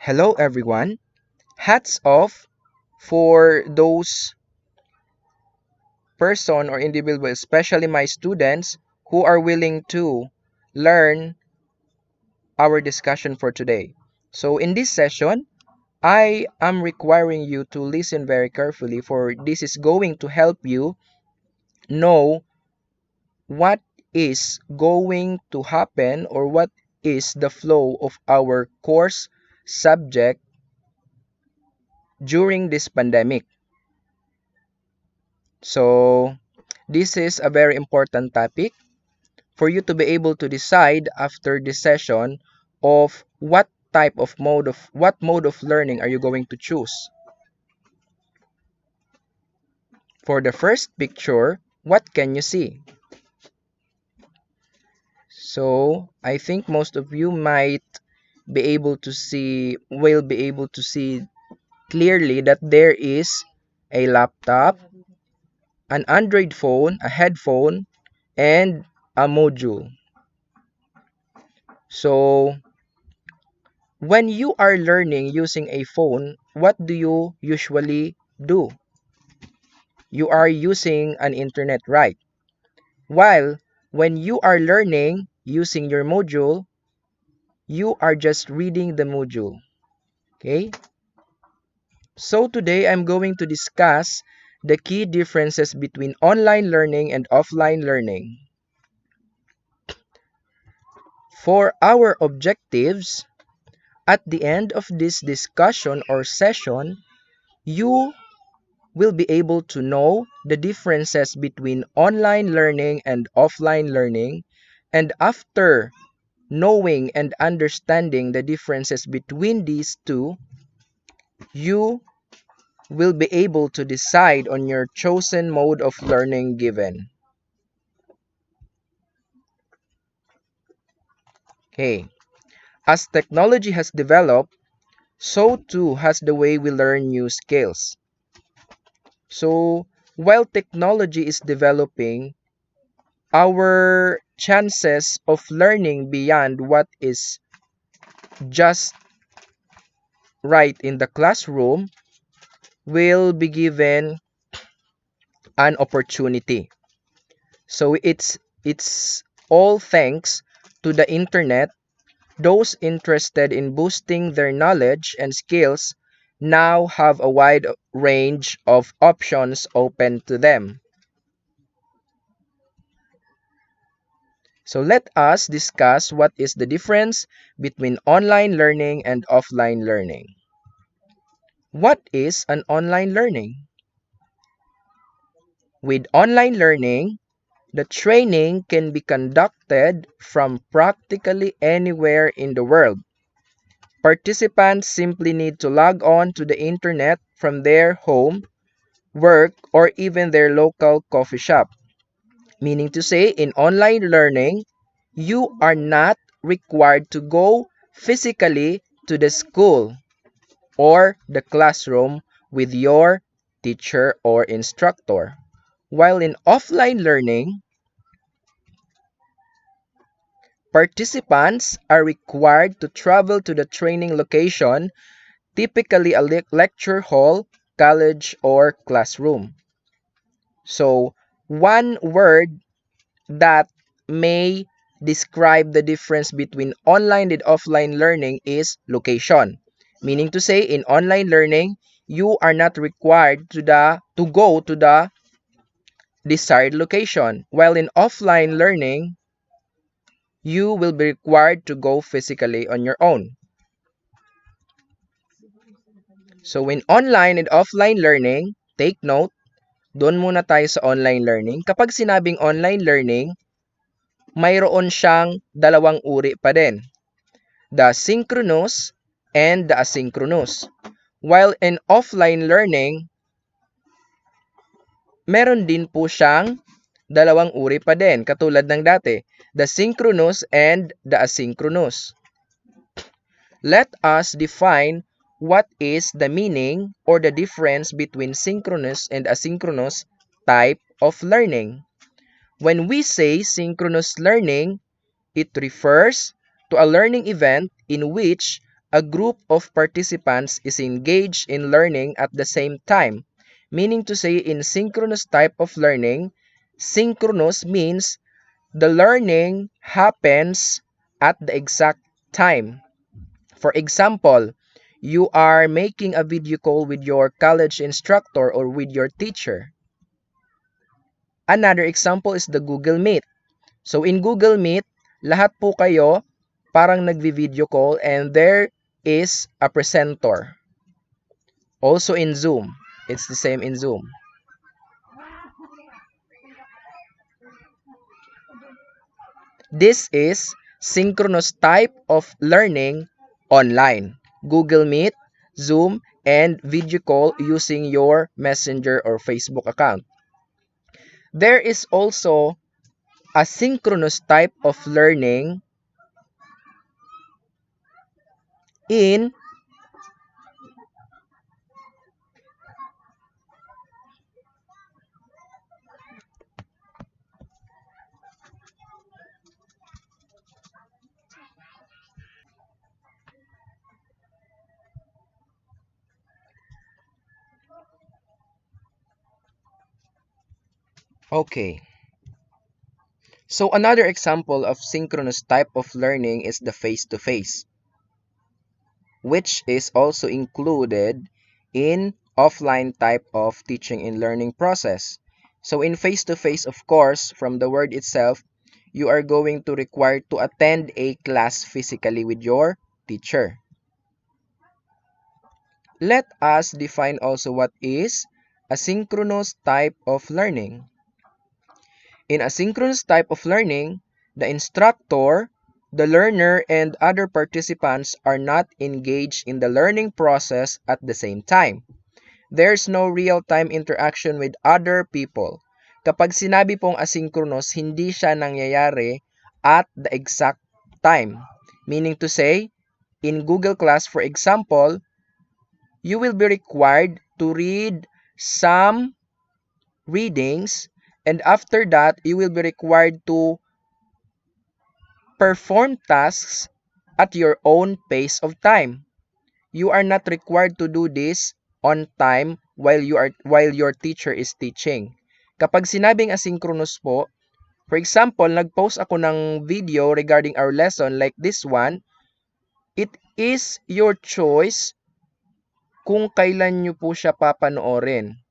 Hello everyone. Hats off for those person or individual, especially my students who are willing to learn our discussion for today. So in this session, I am requiring you to listen very carefully for this is going to help you know what is going to happen or what is the flow of our course subject during this pandemic. So this is a very important topic for you to be able to decide after this session of what mode of learning are you going to choose. For the first picture, what can you see? So I think most of you will be able to see clearly that there is a laptop, an Android phone, a headphone, and a module. So when you are learning using a phone, what do you usually do? You are using an internet, right? While when you are learning using your module, you are just reading the module. Okay? So today I'm going to discuss the key differences between online learning and offline learning. For our objectives, at the end of this discussion or session, you will be able to know the differences between online learning and offline learning. And after knowing and understanding the differences between these two, you will be able to decide on your chosen mode of learning given. Okay. As technology has developed, so too has the way we learn new skills. So, while technology is developing, our chances of learning beyond what is just right in the classroom will be given an opportunity. So it's all thanks to the internet. Those interested in boosting their knowledge and skills now have a wide range of options open to them. So let us discuss what is the difference between online learning and offline learning. What is an online learning? With online learning, the training can be conducted from practically anywhere in the world. Participants simply need to log on to the internet from their home, work, or even their local coffee shop. Meaning to say, in online learning, you are not required to go physically to the school or the classroom with your teacher or instructor. While in offline learning, participants are required to travel to the training location, typically a lecture hall, college, or classroom. So, one word that may describe the difference between online and offline learning is location. Meaning to say, in online learning, you are not required to go to the desired location, while in offline learning, you will be required to go physically on your own. So in online and offline learning, take note, doon muna tayo sa online learning. Kapag sinabing online learning, mayroon siyang dalawang uri pa din, the synchronous and the asynchronous. While in offline learning, meron din po siyang dalawang uri pa din, katulad ng dati, the synchronous and the asynchronous. Let us define what is the meaning or the difference between synchronous and asynchronous type of learning. When we say synchronous learning, it refers to a learning event in which a group of participants is engaged in learning at the same time. Meaning to say, in synchronous type of learning, synchronous means the learning happens at the exact time. For example, you are making a video call with your college instructor or with your teacher. Another example is the Google Meet. So in Google Meet, lahat po kayo parang nagvi-video call and there is a presenter. Also in Zoom, it's the same in Zoom. This is synchronous type of learning online. Google Meet, Zoom, and video call using your Messenger or Facebook account. There is also asynchronous type of learning in okay. So another example of synchronous type of learning is the face-to-face, which is also included in offline type of teaching and learning process. So in face-to-face, of course, from the word itself, you are going to require to attend a class physically with your teacher. Let us define also what is asynchronous type of learning. In asynchronous type of learning, the instructor, the learner, and other participants are not engaged in the learning process at the same time. There's no real-time interaction with other people. Kapag sinabi pong asynchronous, hindi siya nangyayari at the exact time. Meaning to say, in Google Class, for example, you will be required to read some readings, and after that, you will be required to perform tasks at your own pace of time. You are not required to do this on time while your teacher is teaching. Kapag sinabing asynchronous po, for example, nag-post ako ng video regarding our lesson like this one, it is your choice kung kailan nyo po siya papanoorin.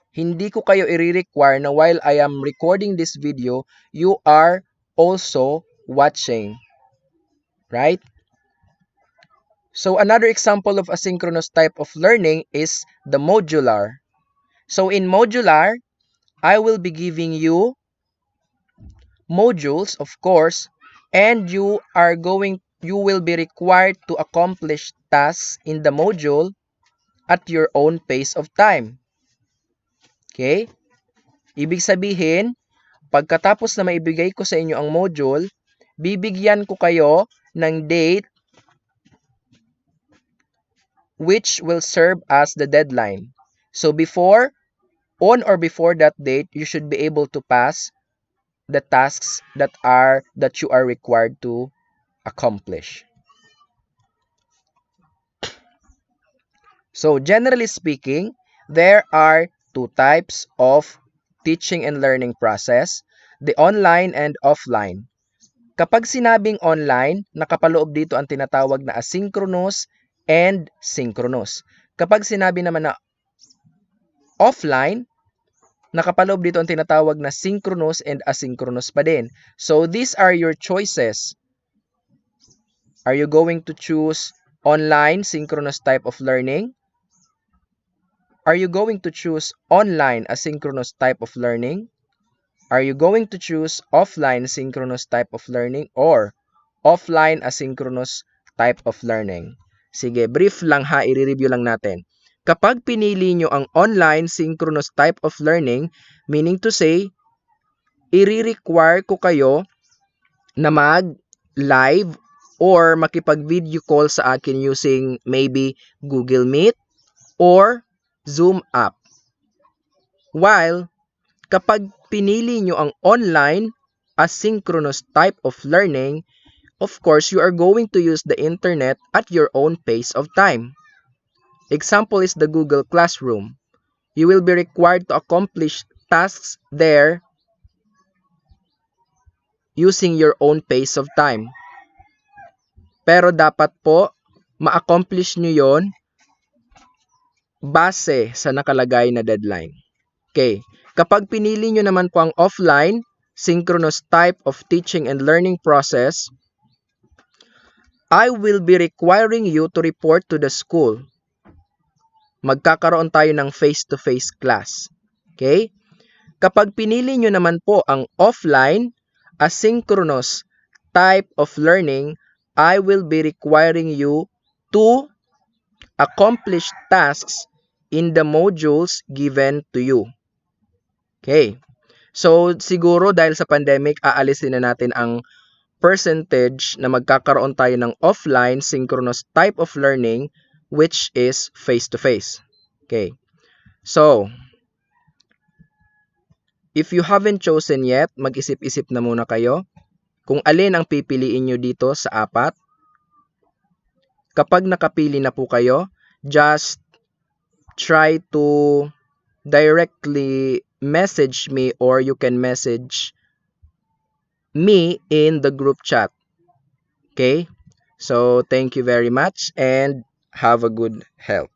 Hindi ko kayo i-require na while I am recording this video, you are also watching. Right? So another example of asynchronous type of learning is the modular. So in modular, I will be giving you modules, of course, and you will be required to accomplish tasks in the module at your own pace of time. Okay? Ibig sabihin, pagkatapos na maibigay ko sa inyo ang module, bibigyan ko kayo ng date which will serve as the deadline. So on or before that date, you should be able to pass the tasks that you are required to accomplish. So generally speaking, there are two types of teaching and learning process, the online and offline. Kapag sinabing online, nakapaloob dito ang tinatawag na asynchronous and synchronous. Kapag sinabi naman na offline, nakapaloob dito ang tinatawag na synchronous and asynchronous pa din. So these are your choices. Are you going to choose online synchronous type of learning? Are you going to choose online asynchronous type of learning? Are you going to choose offline synchronous type of learning or offline asynchronous type of learning? Sige, brief lang ha, i-review lang natin. Kapag pinili nyo ang online synchronous type of learning, meaning to say, i-require ko kayo na mag-live or makipag-video call sa akin using maybe Google Meet or Zoom app. While kapag pinili nyo ang online asynchronous type of learning, of course, you are going to use the internet at your own pace of time. Example is the Google Classroom. You will be required to accomplish tasks there using your own pace of time. Pero dapat po, ma-accomplish nyo yon base sa nakalagay na deadline. Okay. Kapag pinili nyo naman po ang offline, synchronous type of teaching and learning process, I will be requiring you to report to the school. Magkakaroon tayo ng face-to-face class. Okay? Kapag pinili nyo naman po ang offline, asynchronous type of learning, I will be requiring you to accomplish tasks in the modules given to you. Okay. So, siguro dahil sa pandemic, aalisin na natin ang percentage na magkakaroon tayo ng offline synchronous type of learning which is face-to-face. Okay. So, if you haven't chosen yet, mag-isip-isip na muna kayo kung alin ang pipiliin nyo dito sa apat. Kapag nakapili na po kayo, just try to directly message me or you can message me in the group chat. Okay? So, thank you very much and have a good health.